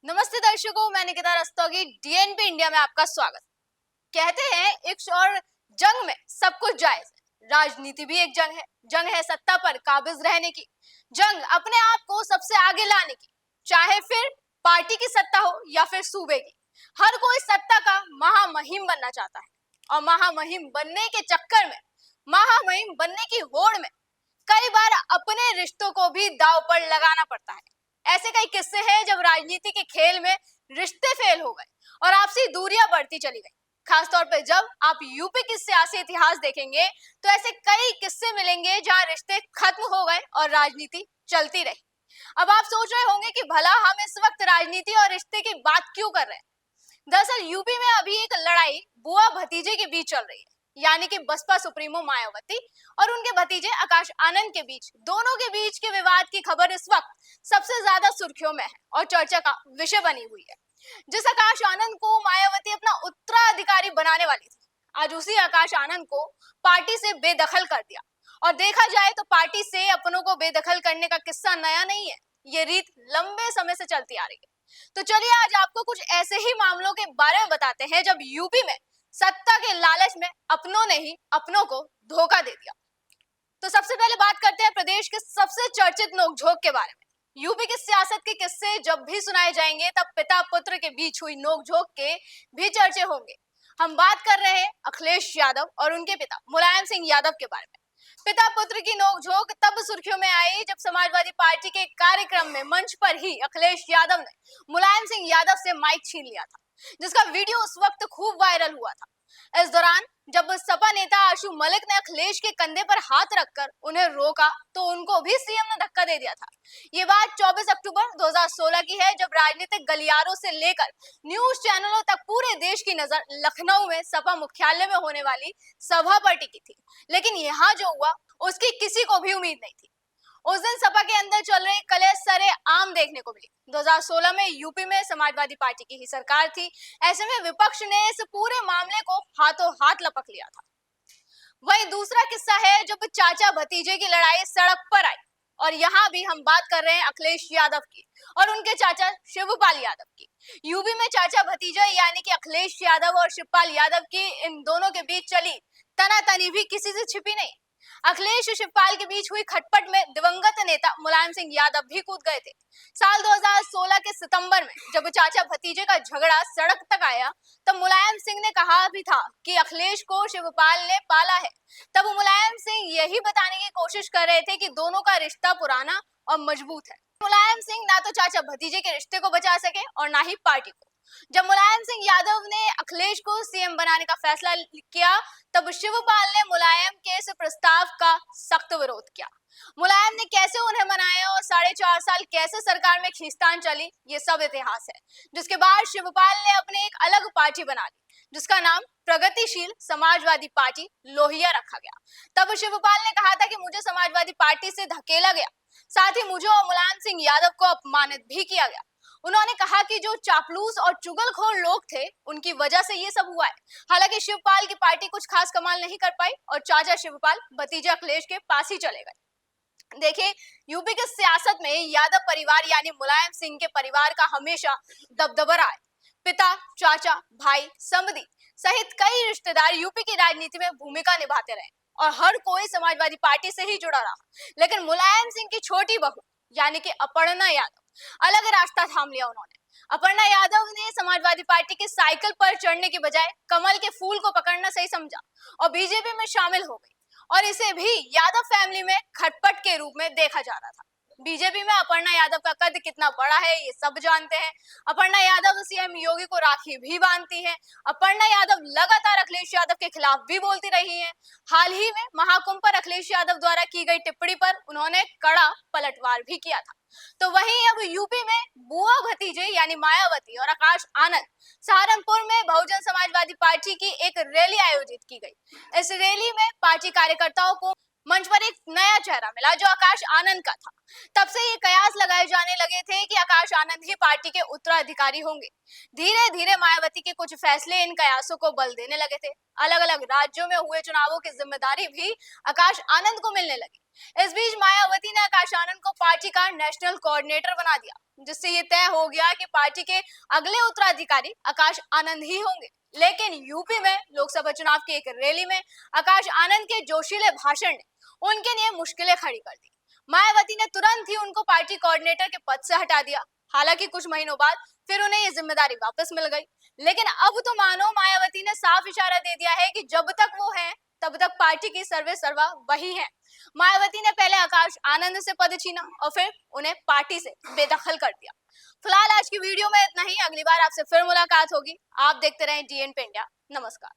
नमस्ते दर्शकों, मैं निकिता रस्तोगी। डीएनपी इंडिया में आपका स्वागत। कहते हैं इश्क और जंग में सब कुछ जायज है। राजनीति भी एक जंग है सत्ता पर काबिज रहने की, जंग अपने आप को सबसे आगे लाने की। चाहे फिर पार्टी की सत्ता हो या फिर सूबे की, हर कोई सत्ता का महामहिम बनना चाहता है। और महामहिम बनने के चक्कर में, महामहिम बनने की होड़ में कई बार अपने रिश्तों को भी दांव पर लगाना पड़ता है। ऐसे कई किस्से हैं जब राजनीति के खेल में रिश्ते फेल हो गए और आपसी दूरियां बढ़ती चली गई। खासतौर पर जब आप यूपी के सियासी इतिहास देखेंगे तो ऐसे कई किस्से मिलेंगे जहां रिश्ते खत्म हो गए और राजनीति चलती रही। अब आप सोच रहे होंगे कि भला हम इस वक्त राजनीति और रिश्ते की बात क्यों कर रहे हैं। दरअसल यूपी में अभी एक लड़ाई बुआ भतीजे के बीच चल रही है, यानी कि बसपा सुप्रीमो मायावती और उनके भतीजे आकाश आनंद के बीच। दोनों के बीच के विवाद की खबर इस वक्त सबसे ज्यादा सुर्खियों में है और चर्चा का विषय बनी हुई है। जिस आकाश आनंद को मायावती अपना उत्तराधिकारी बनाने वाली थी, आज उसी आकाश आनंद को पार्टी से बेदखल कर दिया। और देखा जाए तो पार्टी से अपनों को बेदखल करने का किस्सा नया नहीं है, ये रीत लंबे समय से चलती आ रही है। तो चलिए आज आपको कुछ ऐसे ही मामलों के बारे में बताते हैं जब यूपी में सत्ता के लालच में अपनों ने ही अपनों को धोखा दे दिया। तो सबसे पहले बात करते हैं प्रदेश के सबसे चर्चित नोकझोंक के बारे में। यूपी की सियासत के किस्से जब भी सुनाए जाएंगे तब पिता पुत्र के बीच हुई नोकझोंक के भी चर्चे होंगे। हम बात कर रहे हैं अखिलेश यादव और उनके पिता मुलायम सिंह यादव के बारे में। पिता पुत्र की नोकझोंक तब सुर्खियों में आई जब समाजवादी पार्टी के कार्यक्रम में मंच पर ही अखिलेश यादव ने मुलायम सिंह यादव से माइक छीन लिया था, जिसका वीडियो उस वक्त खूब वायरल हुआ था। इस दौरान जब सपा नेता आशु मलिक ने अखिलेश के कंधे पर हाथ रखकर उन्हें रोका तो उनको भी सीएम ने धक्का दे दिया था। ये बात 24 अक्टूबर 2016 की है, जब राजनीतिक गलियारों से लेकर न्यूज चैनलों तक पूरे देश की नजर लखनऊ में सपा मुख्यालय में होने वाली सभा पर टिकी थी। लेकिन यहाँ जो हुआ उसकी किसी को भी उम्मीद नहीं थी। उस दिन सपा के अंदर चल रही कलह सरेआम देखने को मिली। 2016 में यूपी में समाजवादी पार्टी की ही सरकार थी। ऐसे में विपक्ष ने इस पूरे मामले को हाथों हाथ लपक लिया था। वही दूसरा किस्सा है जब चाचा भतीजे की लड़ाई सड़क पर आई। और यहाँ भी हम बात कर रहे हैं अखिलेश यादव की और उनके चाचा शिवपाल यादव की। यूपी में चाचा भतीजा यानी कि अखिलेश यादव और शिवपाल यादव की इन दोनों के बीच चली तनातनी भी किसी से छिपी नहीं। अखिलेश और शिवपाल के बीच हुई खटपट में दिवंगत नेता मुलायम सिंह यादव भी कूद गए थे। साल 2016 के सितंबर में जब चाचा भतीजे का झगड़ा सड़क तक आया तब मुलायम सिंह ने कहा भी था कि अखिलेश को शिवपाल ने पाला है। तब मुलायम सिंह यही बताने की कोशिश कर रहे थे कि दोनों का रिश्ता पुराना और मजबूत है। मुलायम सिंह ना तो चाचा भतीजे के रिश्ते को बचा सके और ना ही पार्टी को। जब मुलायम सिंह यादव ने अखिलेश को सीएम बनाने का फैसला किया तब शिवपाल ने मुलायम के इस प्रस्ताव का सख्त विरोध किया। मुलायम ने कैसे उन्हें मनाया और 4.5 साल कैसे सरकार में खींचतान चली, ये सब इतिहास है। जिसके बाद शिवपाल ने अपने एक अलग पार्टी बना ली जिसका नाम प्रगतिशील समाजवादी पार्टी लोहिया रखा गया। तब शिवपाल ने कहा था कि मुझे समाजवादी पार्टी से धकेला गया, साथ ही मुझे और मुलायम सिंह यादव को अपमानित भी किया गया। उन्होंने कहा कि जो चापलूस और चुगलखोर लोग थे उनकी वजह से ये सब हुआ है। हालांकि शिवपाल की पार्टी कुछ खास कमाल नहीं कर पाई और चाचा शिवपाल भतीजा अखिलेश के पास ही चले गए। देखिए, यूपी के सियासत में यादव परिवार यानी मुलायम सिंह के परिवार का हमेशा दबदबा रहा है। पिता, चाचा, भाई, समधी सहित कई रिश्तेदार यूपी की राजनीति में भूमिका निभाते रहे और हर कोई समाजवादी पार्टी से ही जुड़ा रहा। लेकिन मुलायम सिंह की छोटी बहू यानी कि अपर्णा यादव अलग रास्ता थाम लिया। उन्होंने अपर्णा यादव ने समाजवादी पार्टी की साइकिल पर चढ़ने के बजाय कमल के फूल को पकड़ना सही समझा और बीजेपी में शामिल हो गई। और इसे भी यादव फैमिली में खटपट के रूप में देखा जा रहा था। बीजेपी में अपर्णा यादव का कद कितना बड़ा है ये सब जानते हैं। अपर्णा यादव सीएम योगी को राखी भी बांधती है। अपर्णा यादव लगातार अखिलेश यादव के खिलाफ भी बोलती रही हैं। हाल ही में महाकुंभ पर अखिलेश यादव द्वारा की गई टिप्पणी पर उन्होंने कड़ा पलटवार भी किया था। तो वहीं अब यूपी में बुआ भतीजे यानी मायावती और आकाश आनंद सहारनपुर में बहुजन समाजवादी पार्टी की एक रैली आयोजित की गई। इस रैली में पार्टी कार्यकर्ताओं को मंच पर एक नया चेहरा मिला जो आकाश आनंद का था। तब से ये कयास लगाए जाने लगे थे कि आकाश आनंद ही पार्टी के उत्तराधिकारी होंगे। धीरे धीरे मायावती के कुछ फैसले इन कयासों को बल देने लगे थे। अलग अलग राज्यों में हुए चुनावों की जिम्मेदारी भी आकाश आनंद को मिलने लगी। इस बीच मायावती ने आकाश आनंद को पार्टी का नेशनल कोऑर्डिनेटर बना दिया, जिससे ये तय हो गया कि पार्टी के अगले उत्तराधिकारी आकाश आनंद ही होंगे। लेकिन यूपी में लोकसभा चुनाव की एक रैली में आकाश आनंद के जोशीले भाषण ने उनके लिए मुश्किलें खड़ी कर दी। मायावती ने तुरंत ही उनको पार्टी कोऑर्डिनेटर के पद से हटा दिया। हालांकि कुछ महीनों बाद फिर उन्हें ये जिम्मेदारी वापस मिल गई। लेकिन अब तो मानो मायावती ने साफ इशारा दे दिया है कि जब तक वो हैं तब तक पार्टी की सर्वे सर्वा वही है। मायावती ने पहले आकाश आनंद से पद छीना और फिर उन्हें पार्टी से बेदखल कर दिया। फिलहाल आज की वीडियो में इतना ही। अगली बार आपसे फिर मुलाकात होगी। आप देखते रहें डीएन पे इंडिया। नमस्कार।